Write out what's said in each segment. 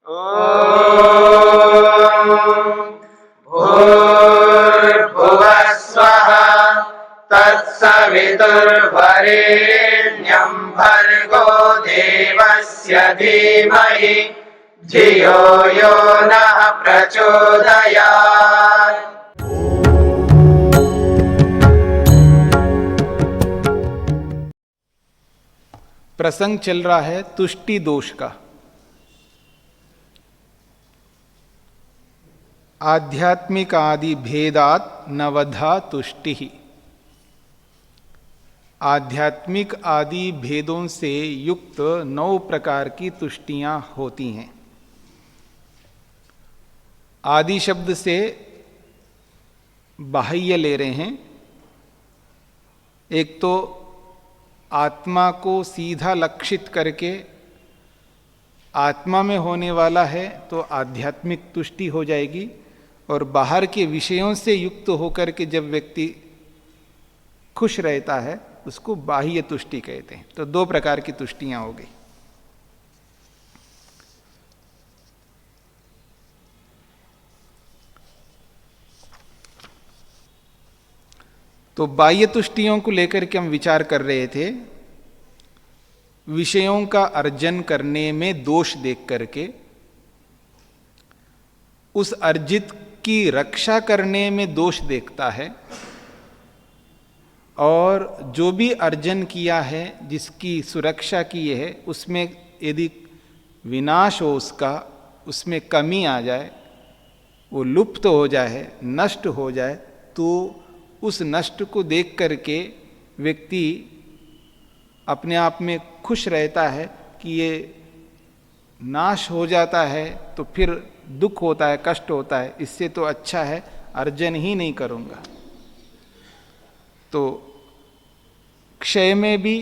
भूर्भुवः स्वः तत्सवितुर्वरेण्यं भर्गो देवस्य धीमहि धियो यो नः प्रचोदयात्। प्रसंग चल रहा है तुष्टि दोष का। आध्यात्मिक आदि भेदात नवधा तुष्टि ही। आध्यात्मिक आदि भेदों से युक्त 9 प्रकार की तुष्टियां होती हैं। आदि शब्द से बाह्य ले रहे हैं। एक तो आत्मा को सीधा लक्षित करके आत्मा में होने वाला है तो आध्यात्मिक तुष्टि हो जाएगी, और बाहर के विषयों से युक्त होकर के जब व्यक्ति खुश रहता है उसको बाह्य तुष्टि कहते हैं। तो 2 प्रकार की तुष्टियां हो गई। तो बाह्य तुष्टियों को लेकर के हम विचार कर रहे थे। विषयों का अर्जन करने में दोष देख करके उस अर्जित की रक्षा करने में दोष देखता है, और जो भी अर्जन किया है जिसकी सुरक्षा की है उसमें यदि विनाश हो उसका, उसमें कमी आ जाए, वो लुप्त हो जाए, नष्ट हो जाए, तो उस नष्ट को देख करके व्यक्ति अपने आप में खुश रहता है कि ये नाश हो जाता है तो फिर दुख होता है, कष्ट होता है, इससे तो अच्छा है अर्जन ही नहीं करूँगा। तो क्षय में भी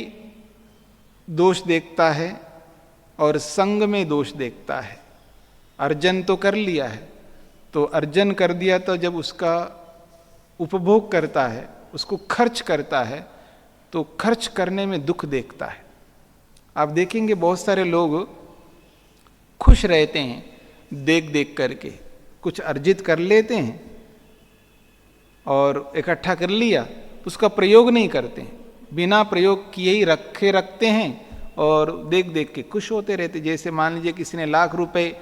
दोष देखता है और संग में दोष देखता है। अर्जन तो कर लिया है, तो अर्जन कर दिया तो जब उसका उपभोग करता है, उसको खर्च करता है, तो खर्च करने में दुख देखता है। आप देखेंगे बहुत सारे लोग खुश रहते हैं देख देख करके। कुछ अर्जित कर लेते हैं और इकट्ठा कर लिया, उसका प्रयोग नहीं करते हैं, बिना प्रयोग किए ही रखते हैं और देख देख के खुश होते रहते। जैसे मान लीजिए किसी ने लाख रुपए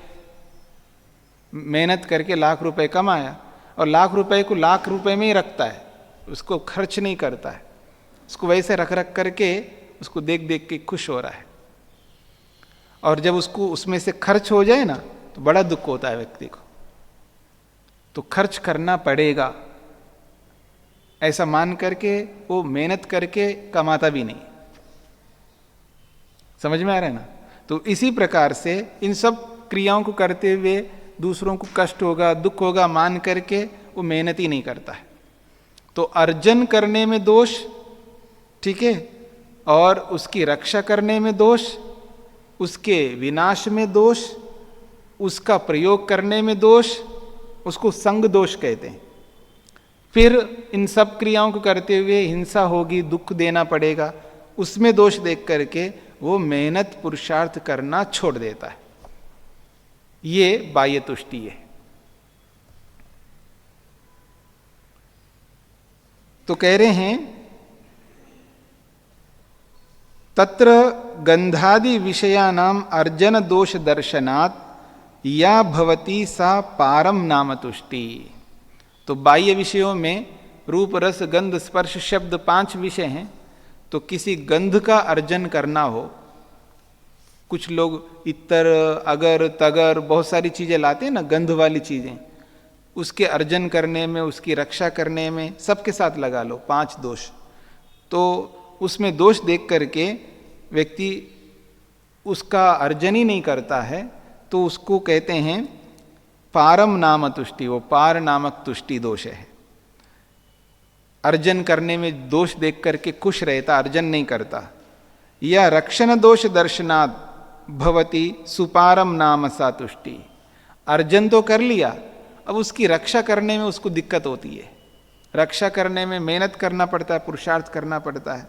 मेहनत करके लाख रुपए कमाया और लाख रुपए को लाख रुपए में ही रखता है, उसको खर्च नहीं करता है, उसको वैसे रख रख करके उसको देख देख के खुश हो रहा है। और जब उसको उसमें से खर्च हो जाए ना तो बड़ा दुख होता है व्यक्ति को। तो खर्च करना पड़ेगा ऐसा मान करके वो मेहनत करके कमाता भी नहीं। समझ में आ रहा है ना? तो इसी प्रकार से इन सब क्रियाओं को करते हुए दूसरों को कष्ट होगा, दुख होगा मान करके वो मेहनत ही नहीं करता है। तो अर्जन करने में दोष, ठीक है, और उसकी रक्षा करने में दोष, उसके विनाश में दोष, उसका प्रयोग करने में दोष, उसको संग दोष कहते हैं। फिर इन सब क्रियाओं को करते हुए हिंसा होगी, दुख देना पड़ेगा, उसमें दोष देख करके वो मेहनत पुरुषार्थ करना छोड़ देता है। ये बाह्य तुष्टि है। तो कह रहे हैं तत्र गंधादि विषयानाम अर्जन दोष दर्शनात् या भवती सा पारम नाम तुष्टि। तो बाह्य विषयों में रूप रस गंध स्पर्श शब्द 5 विषय हैं। तो किसी गंध का अर्जन करना हो, कुछ लोग इतर अगर तगर बहुत सारी चीज़ें लाते हैं ना, गंध वाली चीज़ें, उसके अर्जन करने में, उसकी रक्षा करने में सबके साथ लगा लो 5 दोष। तो उसमें दोष देख करके व्यक्ति उसका अर्जन ही नहीं करता है, तो उसको कहते हैं पारम नाम तुष्टि। वो पार नामक तुष्टि दोष है। अर्जन करने में दोष देख करके खुश रहता, अर्जन नहीं करता। या रक्षण दोष दर्शनात् भवती सुपारम नाम सा तुष्टि। अर्जन तो कर लिया, अब उसकी रक्षा करने में उसको दिक्कत होती है। रक्षा करने में मेहनत करना पड़ता है, पुरुषार्थ करना पड़ता है।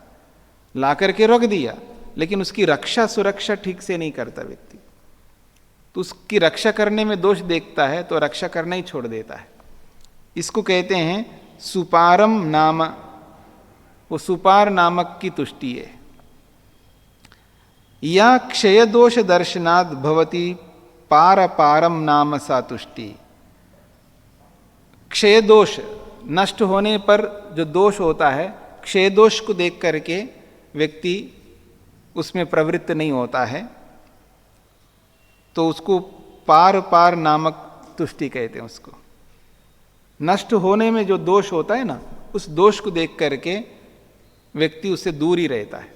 ला करके रख दिया, लेकिन उसकी रक्षा सुरक्षा ठीक से नहीं करता व्यक्ति, तो उसकी रक्षा करने में दोष देखता है तो रक्षा करना ही छोड़ देता है। इसको कहते हैं सुपारम नाम, वो सुपार नामक की तुष्टि है। या क्षय दोष दर्शनाद भवती पार पारम नाम सा तुष्टि। क्षय दोष नष्ट होने पर जो दोष होता है, क्षय दोष को देख करके व्यक्ति उसमें प्रवृत्त नहीं होता है, तो उसको पार पार नामक तुष्टि कहते हैं। उसको नष्ट होने में जो दोष होता है ना, उस दोष को देख करके व्यक्ति उससे दूर ही रहता है,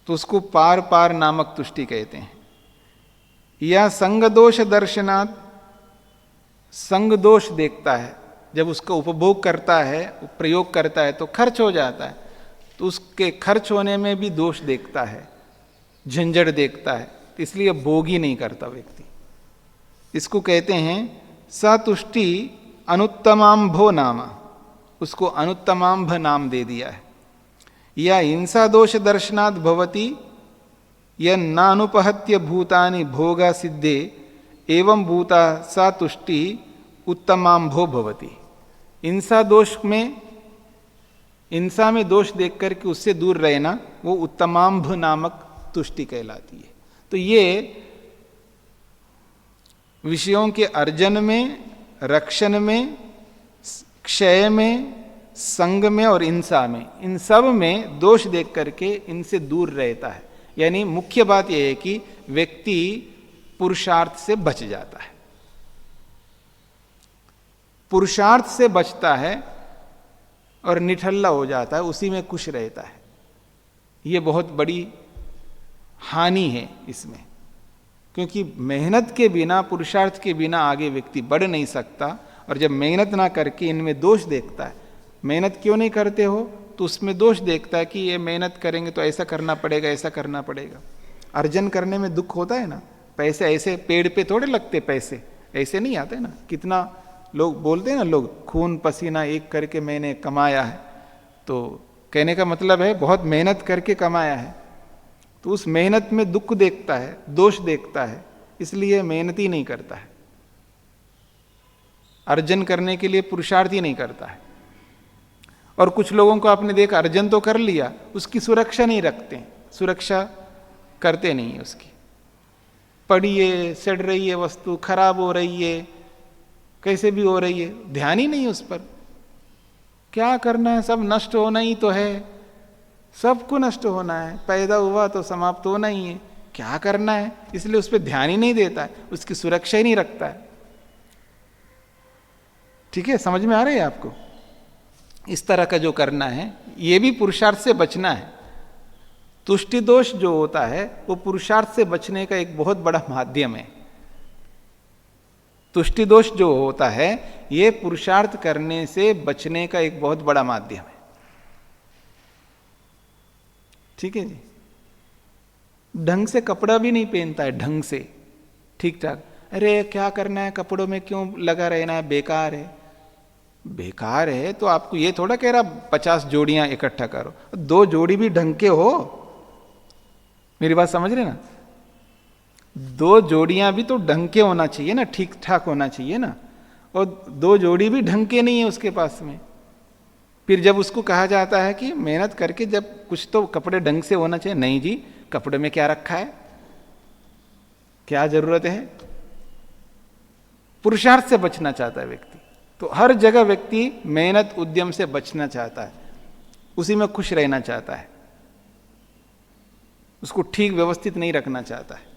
तो उसको पार पार नामक तुष्टि कहते हैं। या संग दोष दर्शनात्, संग दोष देखता है, जब उसका उपभोग करता है, प्रयोग करता है तो खर्च हो जाता है, तो उसके खर्च होने में भी दोष देखता है, झंझट देखता है, तो इसलिए भोग ही नहीं करता व्यक्ति। इसको कहते हैं सतुष्टि अनुत्तमांभो नाम, उसको अनुत्तमांभ नाम दे दिया है। या हिंसा दोष दर्शनात् भवति यह नानुपहत्य भूतानि भोगा सिद्धे एवं भूता सा तुष्टि उत्तमांभो भवति। हिंसा दोष में, हिंसा में दोष देख करके उससे दूर रहना, वो उत्तमांभ नामक तुष्टि कहलाती है। तो ये विषयों के अर्जन में, रक्षण में, क्षय में, संग में और हिंसा में, इन सब में दोष देख करके इनसे दूर रहता है। यानी मुख्य बात यह है कि व्यक्ति पुरुषार्थ से बच जाता है, पुरुषार्थ से बचता है और निठल्ला हो जाता है, उसी में खुश रहता है। ये बहुत बड़ी हानि है इसमें, क्योंकि मेहनत के बिना, पुरुषार्थ के बिना आगे व्यक्ति बढ़ नहीं सकता। और जब मेहनत ना करके इनमें दोष देखता है, मेहनत क्यों नहीं करते हो, तो उसमें दोष देखता है कि ये मेहनत करेंगे तो ऐसा करना पड़ेगा, ऐसा करना पड़ेगा। अर्जन करने में दुख होता है ना, पैसे ऐसे पेड़ पे थोड़े लगते, पैसे ऐसे नहीं आते ना। कितना लोग बोलते हैं ना, लोग खून पसीना एक करके मैंने कमाया है, तो कहने का मतलब है बहुत मेहनत करके कमाया है। तो उस मेहनत में दुख देखता है, दोष देखता है, इसलिए मेहनत ही नहीं करता है, अर्जन करने के लिए पुरुषार्थ ही नहीं करता है। और कुछ लोगों को आपने देखा, अर्जन तो कर लिया, उसकी सुरक्षा नहीं रखते, सुरक्षा करते नहीं है उसकी। पड़ी है, सड़ रही है वस्तु, खराब हो रही है, कैसे भी हो रही है, ध्यान ही नहीं उस पर। क्या करना है, सब नष्ट होना ही तो है, सबको नष्ट होना है, पैदा हुआ तो समाप्त होना ही है, क्या करना है, इसलिए उस पर ध्यान ही नहीं देता है, उसकी सुरक्षा ही नहीं रखता है। ठीक है, समझ में आ रही है आपको? इस तरह का जो करना है, ये भी पुरुषार्थ से बचना है। तुष्टि दोष जो होता है वो पुरुषार्थ से बचने का एक बहुत बड़ा माध्यम है। तुष्टि दोष जो होता है ये पुरुषार्थ करने से बचने का एक बहुत बड़ा माध्यम है। ठीक है जी। ढंग से कपड़ा भी नहीं पहनता है, ढंग से ठीक ठाक, अरे क्या करना है, कपड़ों में क्यों लगा रहना है, बेकार है। बेकार है तो आपको ये थोड़ा कह रहा 50 जोड़ियां इकट्ठा करो, 2 जोड़ी भी ढंग के हो। मेरी बात समझ रहे ना? 2 जोड़ियां भी तो ढंग के होना चाहिए ना, ठीक ठाक होना चाहिए ना। और 2 जोड़ी भी ढंग के नहीं है उसके पास में। फिर जब उसको कहा जाता है कि मेहनत करके जब कुछ तो कपड़े ढंग से होना चाहिए, नहीं जी, कपड़े में क्या रखा है, क्या जरूरत है। पुरुषार्थ से बचना चाहता है व्यक्ति, तो हर जगह व्यक्ति मेहनत उद्यम से बचना चाहता है, उसी में खुश रहना चाहता है, उसको ठीक व्यवस्थित नहीं रखना चाहता है।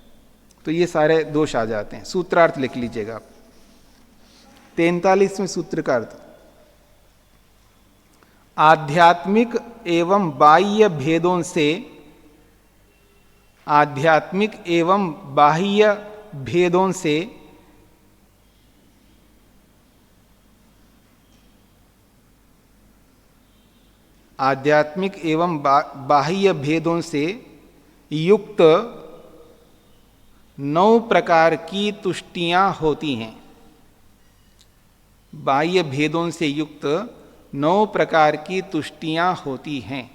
तो ये सारे दोष आ जाते हैं। सूत्रार्थ लिख लीजिएगा आप, 43वें सूत्र का अर्थ, आध्यात्मिक एवं बाह्य भेदों से, आध्यात्मिक एवं बाह्य भेदों से आध्यात्मिक एवं बाह्य भेदों से युक्त 9 प्रकार की तुष्टियां होती हैं। बाह्य भेदों से युक्त 9 प्रकार की तुष्टियां होती हैं।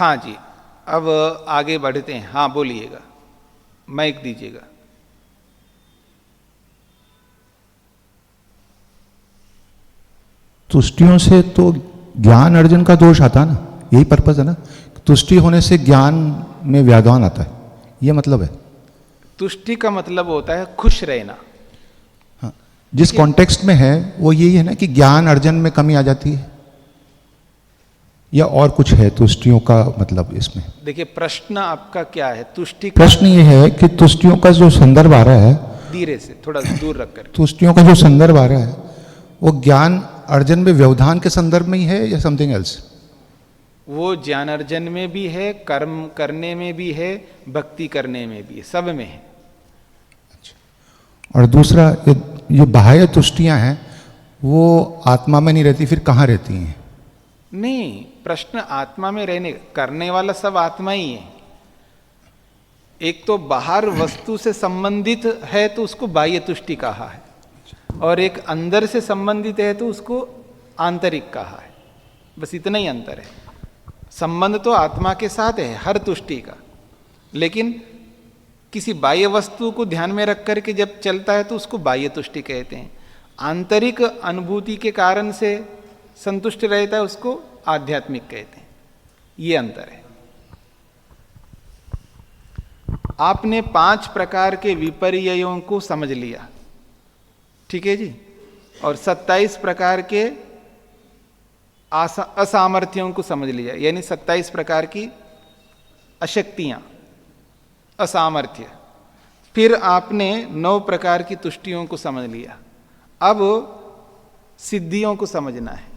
हाँ जी, अब आगे बढ़ते हैं। हाँ बोलिएगा, माइक दीजिएगा। तुष्टियों से तो ज्ञान अर्जन का दोष आता है ना, यही पर्पज है ना। तुष्टि होने से ज्ञान में व्याधान आता है, ये मतलब है। तुष्टि का मतलब होता है खुश रहना। हाँ, जिस कॉन्टेक्स्ट में है वो यही है ना कि ज्ञान अर्जन में कमी आ जाती है, या और कुछ है तुष्टियों का मतलब इसमें? देखिए प्रश्न आपका क्या है? तुष्टि का प्रश्न ये है कि तुष्टियों का जो संदर्भ आ रहा है, धीरे से थोड़ा दूर रखकर, तुष्टियों का जो संदर्भ आ रहा है वो ज्ञान अर्जन में व्यवधान के संदर्भ में ही है या समथिंग एल्स? वो ज्ञान अर्जन में भी है, कर्म करने में भी है, भक्ति करने में भी है, सब में है। और दूसरा ये बाह्य तुष्टियां हैं वो आत्मा में नहीं रहती, फिर कहाँ रहती हैं? नहीं, प्रश्न आत्मा में रहने, करने वाला सब आत्मा ही है। एक तो बाहर वस्तु से संबंधित है तो उसको बाह्य तुष्टि कहा है, और एक अंदर से संबंधित है तो उसको आंतरिक कहा है। बस इतना ही अंतर है। संबंध तो आत्मा के साथ है हर तुष्टि का, लेकिन किसी बाह्य वस्तु को ध्यान में रख करके जब चलता है तो उसको बाह्य तुष्टि कहते हैं। आंतरिक अनुभूति के कारण से संतुष्ट रहता है उसको आध्यात्मिक कहते हैं। ये अंतर है। आपने 5 प्रकार के विपर्ययों को समझ लिया, ठीक है जी, और 27 प्रकार के असामर्थ्यों को समझ लिया, यानी 27 प्रकार की अशक्तियां, असामर्थ्य। फिर आपने 9 प्रकार की तुष्टियों को समझ लिया। अब सिद्धियों को समझना है।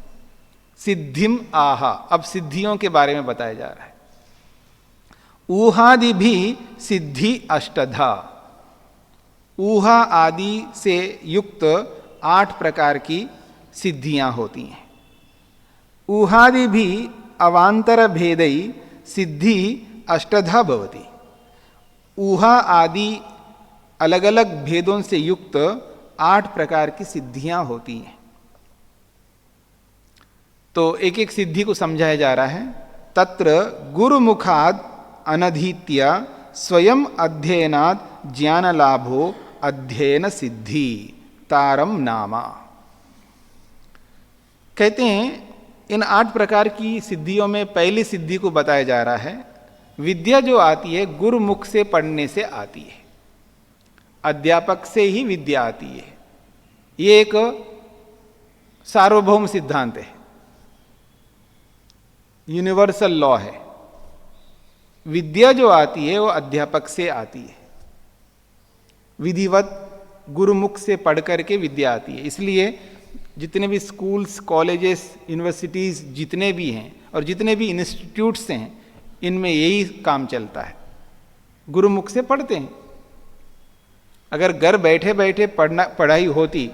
सिद्धिम आहा, अब सिद्धियों के बारे में बताया जा रहा है। ऊहादि भी सिद्धि अष्टधा, ऊहा आदि से युक्त 8 प्रकार की सिद्धियां होती हैं। ऊहादि भी अवांतर भेदई सिद्धि अष्टधा भवति। ऊहा आदि अलग अलग भेदों से युक्त 8 प्रकार की सिद्धियां होती हैं। तो एक एक सिद्धि को समझाया जा रहा है। तत्र गुरुमुखाद अनधीत्य स्वयं अध्ययनाद ज्ञान लाभो अध्ययन सिद्धि तारम नामा। कहते हैं इन 8 प्रकार की सिद्धियों में पहली सिद्धि को बताया जा रहा है। विद्या जो आती है गुरुमुख से पढ़ने से आती है, अध्यापक से ही विद्या आती है। ये एक सार्वभौम सिद्धांत है, यूनिवर्सल लॉ है। विद्या जो आती है वो अध्यापक से आती है, विधिवत गुरुमुख से पढ़ करके विद्या आती है। इसलिए जितने भी स्कूल्स, कॉलेजेस, यूनिवर्सिटीज जितने भी हैं और जितने भी इंस्टीट्यूट्स हैं, इनमें यही काम चलता है, गुरुमुख से पढ़ते हैं। अगर घर बैठे बैठे पढ़ाई होती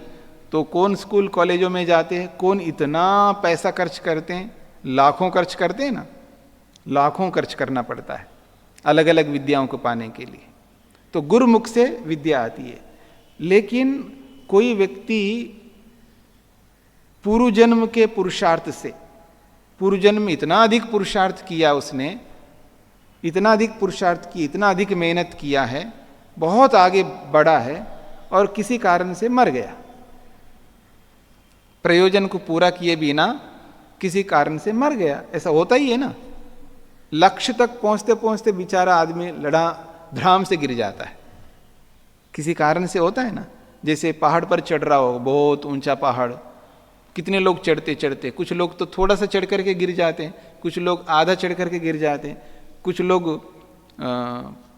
तो कौन स्कूल कॉलेजों में जाते हैं, कौन इतना पैसा खर्च करते हैं, लाखों खर्च करते हैं ना, लाखों खर्च करना पड़ता है अलग अलग विद्याओं को पाने के लिए। तो गुरुमुख से विद्या आती है। लेकिन कोई व्यक्ति पूर्व जन्म के पुरुषार्थ से, पूर्व जन्म में इतना अधिक पुरुषार्थ किया उसने, इतना अधिक पुरुषार्थ की, इतना अधिक मेहनत किया है, बहुत आगे बढ़ा है और किसी कारण से मर गया, प्रयोजन को पूरा किए बिना किसी कारण से मर गया। ऐसा होता ही है ना। लक्ष्य तक पहुंचते पहुंचते बेचारा आदमी धड़ाम से गिर जाता है, किसी कारण से होता है ना। जैसे पहाड़ पर चढ़ रहा हो, बहुत ऊंचा पहाड़, कितने लोग चढ़ते चढ़ते, कुछ लोग तो थोड़ा सा चढ़ करके गिर जाते हैं, कुछ लोग आधा चढ़ करके गिर जाते हैं, कुछ लोग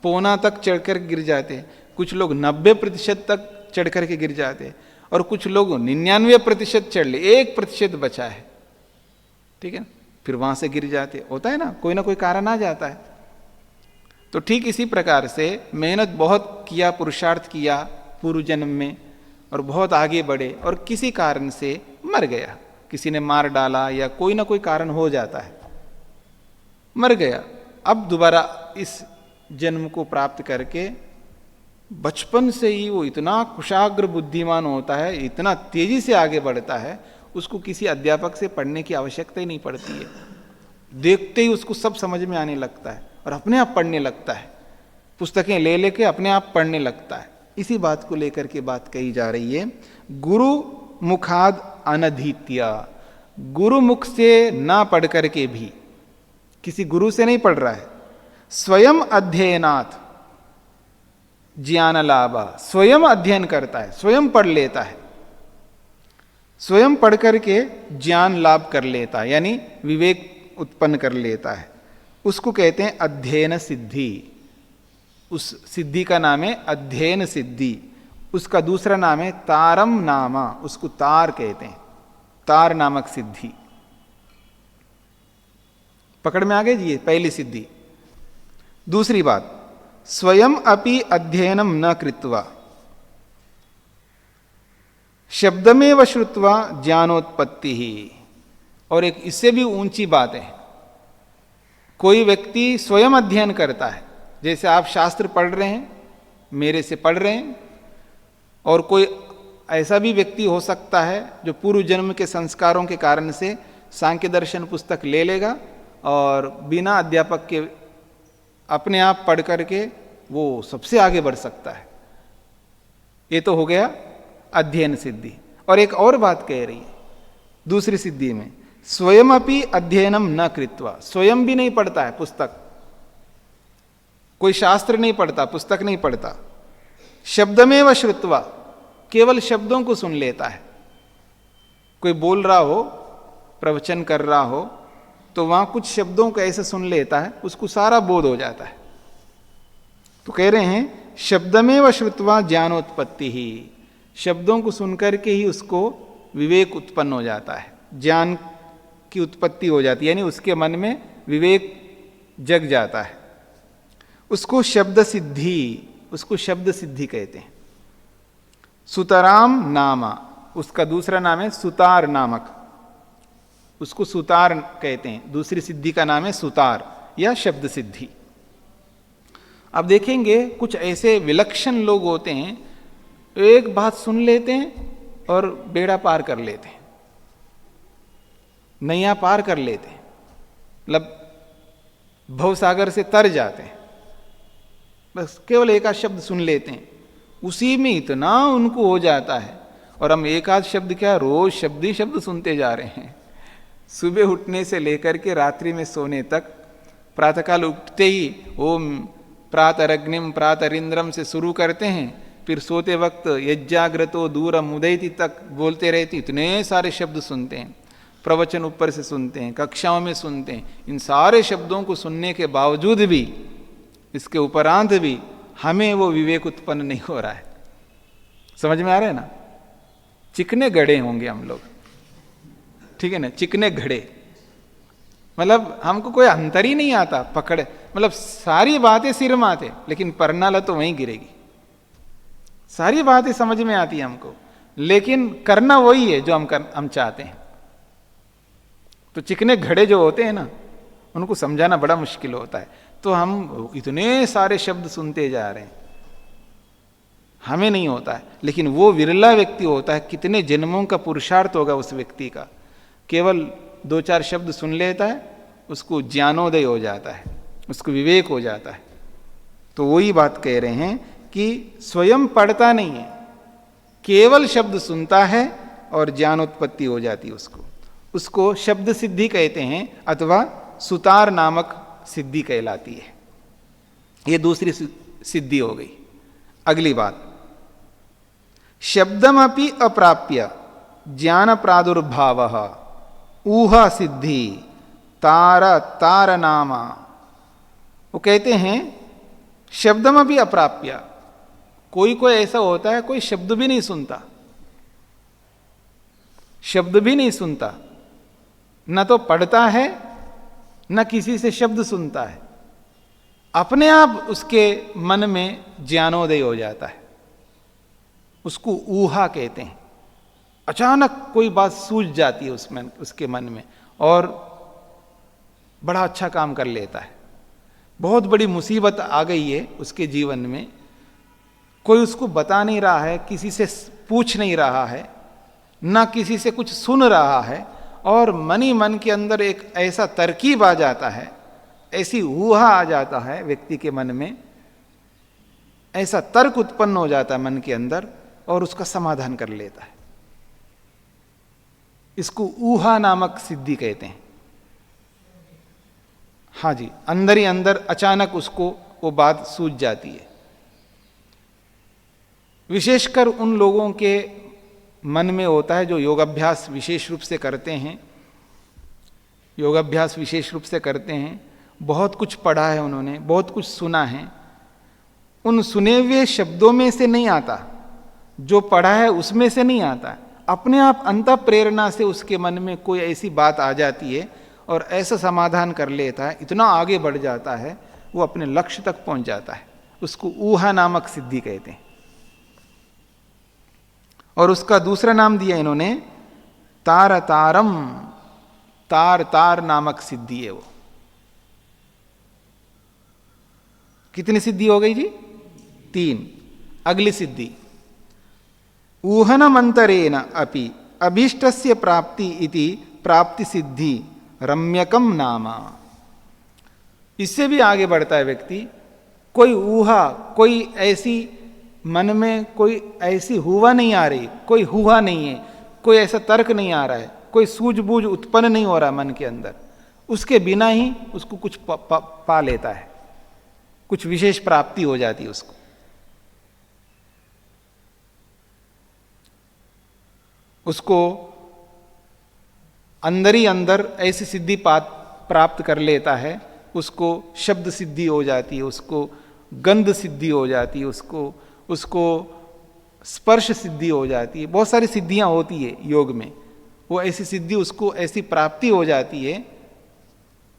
पौना तक चढ़ कर गिर जाते हैं, कुछ लोग 90% तक चढ़ करके गिर जाते हैं, और कुछ लोग 99% चढ़ ले, 1% बचा है, ठीक है, फिर वहां से गिर जाते। होता है ना, कोई ना कोई कारण आ जाता है। तो ठीक इसी प्रकार से मेहनत बहुत किया, पुरुषार्थ किया पूर्व जन्म में और बहुत आगे बढ़े, और किसी कारण से मर गया, किसी ने मार डाला या कोई ना कोई कारण हो जाता है, मर गया। अब दोबारा इस जन्म को प्राप्त करके बचपन से ही वो इतना कुशाग्र बुद्धिमान होता है, इतना तेजी से आगे बढ़ता है, उसको किसी अध्यापक से पढ़ने की आवश्यकता ही नहीं पड़ती है। देखते ही उसको सब समझ में आने लगता है और अपने आप पढ़ने लगता है, पुस्तकें ले लेके अपने आप पढ़ने लगता है। इसी बात को लेकर के बात कही जा रही है। गुरु मुखाद अनधीत्या, गुरु मुख से ना पढ़ करके भी, किसी गुरु से नहीं पढ़ रहा है, स्वयं अध्ययनात् ज्ञान लाभा, स्वयं अध्ययन करता है, स्वयं पढ़ लेता है, स्वयं पढ़ करके ज्ञान लाभ कर लेता है, यानी विवेक उत्पन्न कर लेता है, उसको कहते हैं अध्ययन सिद्धि। उस सिद्धि का नाम है अध्ययन सिद्धि। उसका दूसरा नाम है तारम नामा, उसको तार कहते हैं, तार नामक सिद्धि। पकड़ में आ गई जी, ये पहली सिद्धि। दूसरी बात, स्वयं अपि अध्ययनम न कृत्वा शब्दमेव श्रुत्वा ज्ञानोत्पत्ति ही। और एक इससे भी ऊंची बात है, कोई व्यक्ति स्वयं अध्ययन करता है, जैसे आप शास्त्र पढ़ रहे हैं, मेरे से पढ़ रहे हैं, और कोई ऐसा भी व्यक्ति हो सकता है जो पूर्व जन्म के संस्कारों के कारण से सांख्य दर्शन पुस्तक ले लेगा और बिना अध्यापक के अपने आप पढ़ करके वो सबसे आगे बढ़ सकता है। ये तो हो गया अध्ययन सिद्धि। और एक और बात कह रही है दूसरी सिद्धि में, स्वयं अपि अध्ययनम न कृत्वा, स्वयं भी नहीं पढ़ता है पुस्तक, कोई शास्त्र नहीं पढ़ता, पुस्तक नहीं पढ़ता, शब्दमेव श्रुत्वा, केवल शब्दों को सुन लेता है। कोई बोल रहा हो, प्रवचन कर रहा हो, तो वहां कुछ शब्दों को ऐसे सुन लेता है, उसको सारा बोध हो जाता है। तो कह रहे हैं शब्दमेव श्रुत्वा ज्ञानोत्पत्ति ही, शब्दों को सुनकर के ही उसको विवेक उत्पन्न हो जाता है, ज्ञान की उत्पत्ति हो जाती है, यानी उसके मन में विवेक जग जाता है। उसको शब्द सिद्धि, उसको शब्द सिद्धि कहते हैं। सुतराम नामा, उसका दूसरा नाम है सुतार नामक, उसको सुतार कहते हैं। दूसरी सिद्धि का नाम है सुतार या शब्द सिद्धि। अब देखेंगे कुछ ऐसे विलक्षण लोग होते हैं, एक बात सुन लेते हैं और बेड़ा पार कर लेते हैं, नैया पार कर लेते हैं, मतलब भवसागर से तर जाते हैं। बस केवल एक आध शब्द सुन लेते हैं, उसी में इतना उनको हो जाता है। और हम एक आध शब्द क्या, रोज शब्द ही शब्द सुनते जा रहे हैं, सुबह उठने से लेकर के रात्रि में सोने तक। प्रातःकाल उठते ही ओम प्रातरग्निम प्रातरिंद्रम से शुरू करते हैं, फिर सोते वक्त यज्ञाग्रतो दूरम उदयति तक बोलते रहते, इतने सारे शब्द सुनते हैं। प्रवचन ऊपर से सुनते हैं, कक्षाओं में सुनते हैं। इन सारे शब्दों को सुनने के बावजूद भी, इसके उपरांत भी हमें वो विवेक उत्पन्न नहीं हो रहा है। समझ में आ रहा है ना? चिकने घड़े होंगे हम लोग, ठीक है ना, चिकने घड़े, मतलब हमको कोई अंतर ही नहीं आता पकड़, मतलब सारी बातें सिर में आते, लेकिन परनाला तो वहीं गिरेगी। सारी बातें समझ में आती है हमको, लेकिन करना वही है जो हम चाहते हैं। तो चिकने घड़े जो होते हैं ना, उनको समझाना बड़ा मुश्किल होता है। तो हम इतने सारे शब्द सुनते जा रहे हैं, हमें नहीं होता है, लेकिन वो विरला व्यक्ति होता है। कितने जन्मों का पुरुषार्थ होगा उस व्यक्ति का, केवल दो चार शब्द सुन लेता है, उसको ज्ञानोदय हो जाता है, उसको विवेक हो जाता है। तो वही बात कह रहे हैं कि स्वयं पढ़ता नहीं है, केवल शब्द सुनता है और ज्ञानोत्पत्ति हो जाती है उसको। उसको शब्द सिद्धि कहते हैं, अथवा सुतार नामक सिद्धि कहलाती है। ये दूसरी सिद्धि हो गई। अगली बात, शब्दमपि अप्राप्य ज्ञान प्रादुर्भावः ऊहा सिद्धि तार नामा। वो कहते हैं शब्दमपि अप्राप्य, कोई कोई ऐसा होता है कोई शब्द भी नहीं सुनता, शब्द भी नहीं सुनता, न तो पढ़ता है न किसी से शब्द सुनता है, अपने आप उसके मन में ज्ञानोदय हो जाता है। उसको ऊहा कहते हैं। अचानक कोई बात सूझ जाती है उसमें, उसके मन में, और बड़ा अच्छा काम कर लेता है। बहुत बड़ी मुसीबत आ गई है उसके जीवन में, कोई उसको बता नहीं रहा है, किसी से पूछ नहीं रहा है, ना किसी से कुछ सुन रहा है, और मन ही मन के अंदर एक ऐसा तरकीब आ जाता है, ऐसी ऊहा आ जाता है व्यक्ति के मन में, ऐसा तर्क उत्पन्न हो जाता है मन के अंदर और उसका समाधान कर लेता है। इसको ऊहा नामक सिद्धि कहते हैं। हाँ जी, अंदर ही अंदर अचानक उसको वो बात सूझ जाती है। विशेषकर उन लोगों के मन में होता है जो योगाभ्यास विशेष रूप से करते हैं, योगाभ्यास विशेष रूप से करते हैं, बहुत कुछ पढ़ा है उन्होंने, बहुत कुछ सुना है, उन सुने हुए शब्दों में से नहीं आता, जो पढ़ा है उसमें से नहीं आता, अपने आप अंतः प्रेरणा से उसके मन में कोई ऐसी बात आ जाती है और ऐसा समाधान कर लेता है, इतना आगे बढ़ जाता है, वो अपने लक्ष्य तक पहुंच जाता है। उसको ऊहा नामक सिद्धि कहते हैं। और उसका दूसरा नाम दिया इन्होंने तारतारम, तार तार नामक सिद्धि है वो। कितनी सिद्धि हो गई जी? 3। अगली सिद्धि, ऊहनमंतरेण अपि अभीष्टस्य प्राप्ति इति प्राप्ति सिद्धि रम्यकम नामा। इससे भी आगे बढ़ता है व्यक्ति, कोई ऊहा, कोई ऐसी मन में कोई ऐसी हुआ नहीं आ रही, कोई हुआ नहीं है, कोई ऐसा तर्क नहीं आ रहा है, कोई सूझबूझ उत्पन्न नहीं हो रहा मन के अंदर, उसके बिना ही उसको कुछ पा लेता है, कुछ विशेष प्राप्ति हो जाती है उसको। उसको अंदर ही अंदर ऐसी सिद्धि प्राप्त कर लेता है, उसको शब्द सिद्धि हो जाती है, उसको गंध सिद्धि हो जाती है, उसको स्पर्श सिद्धि हो जाती है। बहुत सारी सिद्धियां होती है योग में, वो ऐसी सिद्धि, उसको ऐसी प्राप्ति हो जाती है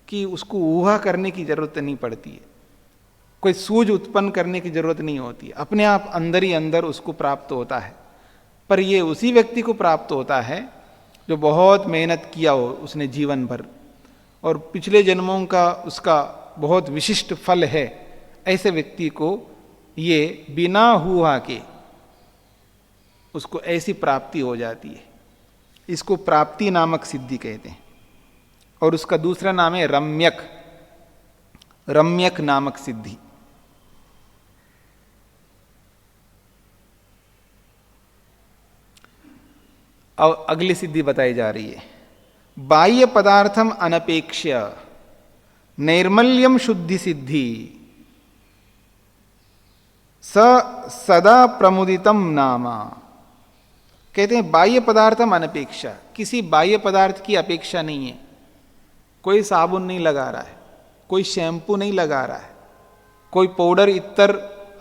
कि उसको ऊहा करने की जरूरत नहीं पड़ती है, कोई सूझ उत्पन्न करने की जरूरत नहीं होती है, अपने आप अंदर ही अंदर उसको प्राप्त होता है। पर ये उसी व्यक्ति को प्राप्त होता है जो बहुत मेहनत किया हो उसने जीवन भर, और पिछले जन्मों का उसका बहुत विशिष्ट फल है। ऐसे व्यक्ति को ये बिना हुआ के उसको ऐसी प्राप्ति हो जाती है। इसको प्राप्ति नामक सिद्धि कहते हैं। और उसका दूसरा नाम है रम्यक, रम्यक नामक सिद्धि। अब अगली सिद्धि बताई जा रही है, बाह्य पदार्थम अनपेक्ष्य नैर्मल्यम शुद्धि सिद्धि सदा प्रमुदितम नामा। कहते हैं बाह्य पदार्थम अनपेक्षा, किसी बाह्य पदार्थ की अपेक्षा नहीं है। कोई साबुन नहीं लगा रहा है, कोई शैम्पू नहीं लगा रहा है, कोई पाउडर इत्तर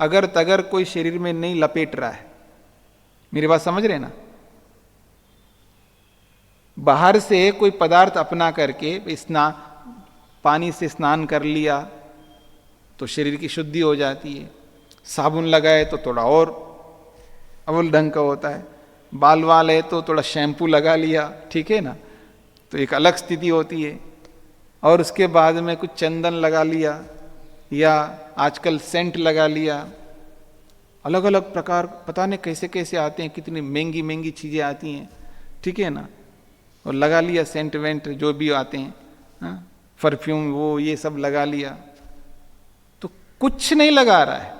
अगर तगर कोई शरीर में नहीं लपेट रहा है। मेरी बात समझ रहे ना? बाहर से कोई पदार्थ अपना करके पानी से स्नान कर लिया तो शरीर की शुद्धि हो जाती है। साबुन लगाए तो थोड़ा और अव्वल ढंग का होता है, बाल वाल है तो थोड़ा शैम्पू लगा लिया, ठीक है ना, तो एक अलग स्थिति होती है। और उसके बाद में कुछ चंदन लगा लिया या आजकल सेंट लगा लिया, अलग अलग प्रकार पता नहीं कैसे कैसे आते हैं, कितनी महंगी महंगी चीज़ें आती हैं, ठीक है ना, और लगा लिया सेंट वेंट जो भी आते हैं, परफ्यूम वो ये सब लगा लिया, तो कुछ नहीं लगा रहा है,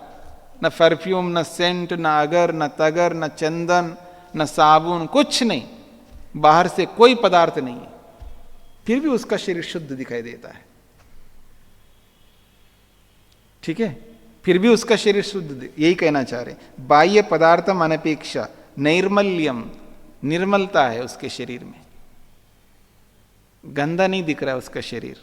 न परफ्यूम, न सेंट, न अगर, न तगर, न चंदन, न साबुन, कुछ नहीं, बाहर से कोई पदार्थ नहीं है, फिर भी उसका शरीर शुद्ध दिखाई देता है। ठीक है, फिर भी उसका शरीर शुद्ध, यही कहना चाह रहे। बाह्य पदार्थम अनपेक्षा नैर्मल्यम, निर्मलता है उसके शरीर में, गंदा नहीं दिख रहा है उसका शरीर,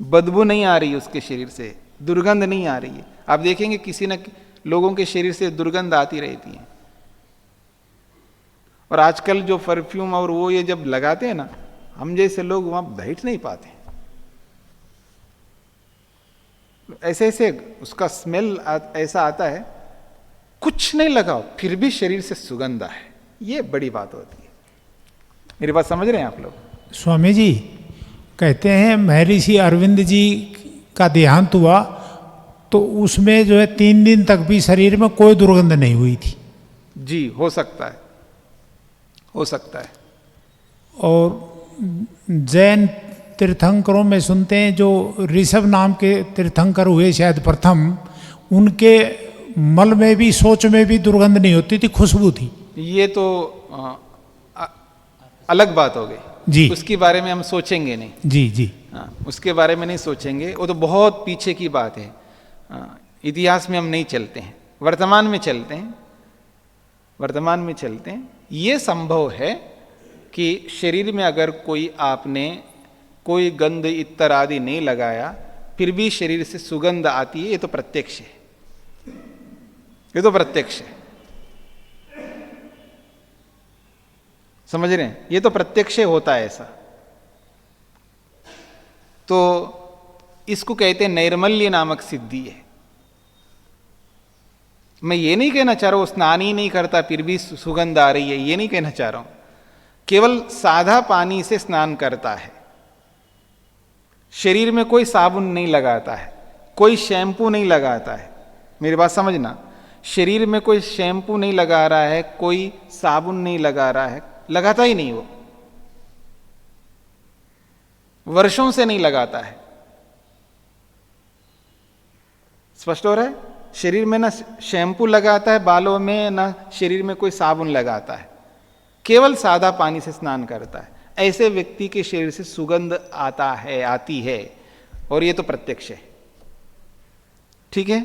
बदबू नहीं आ रही है उसके शरीर से, दुर्गंध नहीं आ रही है। आप देखेंगे किसी न लोगों के शरीर से दुर्गंध आती रहती है। और आजकल जो परफ्यूम और वो ये जब लगाते हैं ना, हम जैसे लोग वहां बैठ नहीं पाते, ऐसे ऐसे उसका स्मेल ऐसा आता है, कुछ नहीं लगाओ फिर भी शरीर से सुगंध है, ये बड़ी बात होती है। मेरी बात समझ रहे हैं आप लोग? स्वामी जी कहते हैं महर्षि अरविंद जी का देहांत हुआ तो उसमें जो है 3 दिन तक भी शरीर में कोई दुर्गंध नहीं हुई थी। जी, हो सकता है, हो सकता है। और जैन तीर्थंकरों में सुनते हैं जो ऋषभ नाम के तीर्थंकर हुए शायद प्रथम, उनके मल में भी, शौच में भी दुर्गंध नहीं होती थी, खुशबू थी। ये तो अलग बात हो गई जी, उसके बारे में हम सोचेंगे नहीं। जी जी, हाँ, उसके बारे में नहीं सोचेंगे, वो तो बहुत पीछे की बात है। इतिहास में हम नहीं चलते हैं, वर्तमान में चलते हैं। वर्तमान में चलते हैं। ये संभव है कि शरीर में अगर कोई आपने कोई गंध इत्र आदि नहीं लगाया फिर भी शरीर से सुगंध आती है, ये तो प्रत्यक्ष है, ये तो प्रत्यक्ष है। समझ रहे हैं? ये तो प्रत्यक्ष होता है ऐसा। तो इसको कहते हैं नैर्मल्य नामक सिद्धि है। मैं ये नहीं कहना चाह रहा हूं स्नान ही नहीं करता फिर भी सुगंध आ रही है, ये नहीं कहना चाह रहा हूं। केवल सादा पानी से स्नान करता है, शरीर में कोई साबुन नहीं लगाता है, कोई शैम्पू नहीं लगाता है। मेरी बात समझना, शरीर में कोई शैम्पू नहीं लगा रहा है, कोई साबुन नहीं लगा रहा है, लगाता ही नहीं, वो वर्षों से नहीं लगाता है। स्पष्ट हो रहा है? शरीर में ना शैम्पू लगाता है बालों में, ना शरीर में कोई साबुन लगाता है, केवल सादा पानी से स्नान करता है। ऐसे व्यक्ति के शरीर से सुगंध आता है, आती है, और ये तो प्रत्यक्ष है। ठीक है?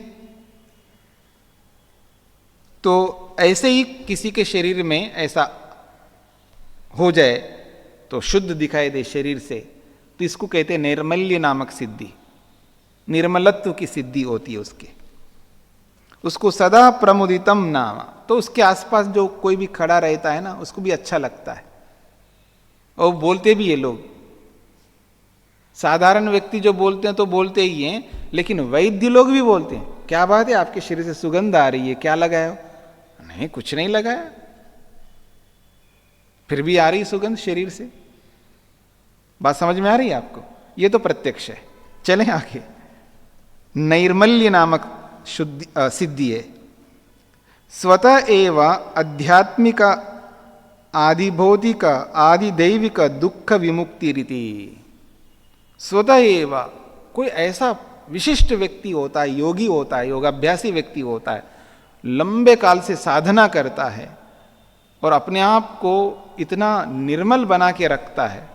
तो ऐसे ही किसी के शरीर में ऐसा हो जाए तो शुद्ध दिखाई दे शरीर से, तो इसको कहते हैं निर्मल्य नामक सिद्धि। निर्मलत्व की सिद्धि होती है उसको सदा प्रमुदितम नाम। तो उसके आसपास जो कोई भी खड़ा रहता है ना, उसको भी अच्छा लगता है, और बोलते भी ये लोग। साधारण व्यक्ति जो बोलते हैं तो बोलते ही हैं, लेकिन वैद्य लोग भी बोलते हैं, क्या बात है आपके शरीर से सुगंध आ रही है, क्या लगाया हो? नहीं, कुछ नहीं लगाया, फिर भी आ रही सुगंध शरीर से। बात समझ में आ रही है आपको? ये तो प्रत्यक्ष है। चलें आगे। नैर्मल्य नामक सिद्धि है। स्वतः एव आध्यात्मिक आदिभौतिक आदिदैविक दुख विमुक्ति रीति। स्वतः एव कोई ऐसा विशिष्ट व्यक्ति होता है, योगी होता है, योगाभ्यासी व्यक्ति होता है, लंबे काल से साधना करता है और अपने आप को इतना निर्मल बना के रखता है,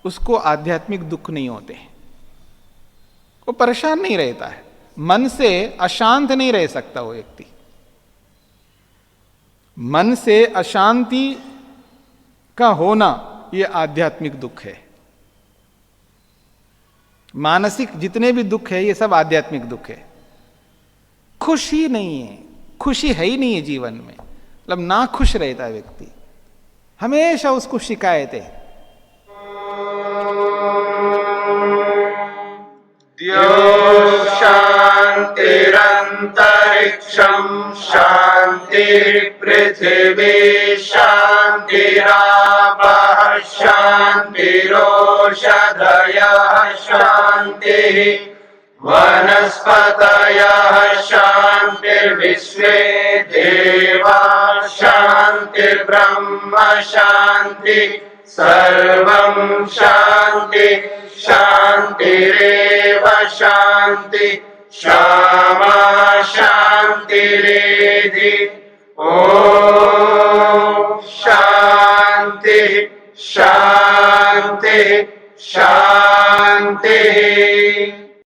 उसको आध्यात्मिक दुख नहीं होते, वो परेशान नहीं रहता है, मन से अशांत नहीं रह सकता वो व्यक्ति। मन से अशांति का होना ये आध्यात्मिक दुख है। मानसिक जितने भी दुख है ये सब आध्यात्मिक दुख है। खुशी नहीं है, खुशी है ही नहीं है जीवन में, मतलब ना खुश रहता है व्यक्ति, हमेशा उसको शिकायत है। द्यो शान्तिरन्तरिक्षं शान्तिः पृथिवी शान्तिरापः शान्तिरोषधयः शान्तिः वनस्पतयः शान्तिर्विश्वे देवाः शान्तिर्ब्रह्म शान्तिः सर्वं शान्ति शान्तिरेव शान्ति क्षमा शान्तिरेधि। ॐ शान्ति शान्ति शान्तिः।